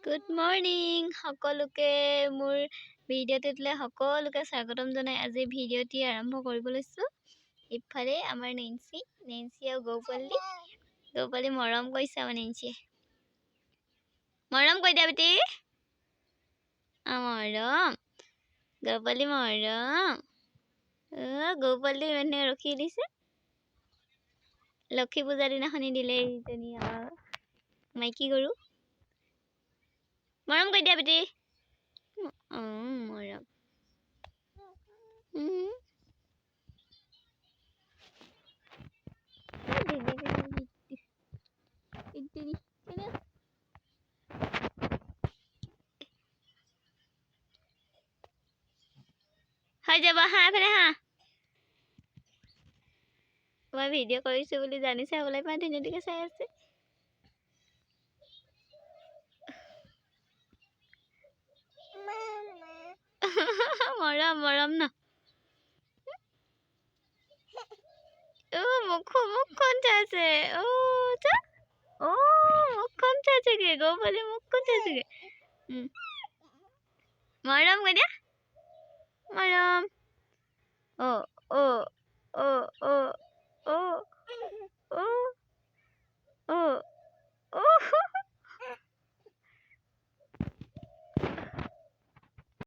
Good morning সকলোকে মোৰ ভিডিঅ'টোলৈ সকলোকে স্বাগতম জনাই আজি ভিডিঅ'টি আৰম্ভ কৰিব লৈছোঁ। ইফালে আমাৰ নেন্সি আৰু গৌপালি মৰম কৰিছে আমাৰ নেন্সিয়ে। মৰম কৈ দিয়া বেটি। মৰম গৌপালি মৰম। গৌপালি মানে ৰখি দিছে। লক্ষী পূজাৰ দিনাখনি দিলে এইজনী মাইকী গৰু। মৰম কৈ দিয়া বেটি। মৰম হৈ যাব হা এফালে হা। মই ভিডিঅ' কৰিছোঁ বুলি জানিছে হ'বলা ইমান ধুনীয়াকৈ চাই আছে। মৰম মৰম ন মুখখন চাইছে মুখখন চাইছেগে গৌপালি মুখখন চাইছেগে। মৰম কৈ দিয়া মৰম।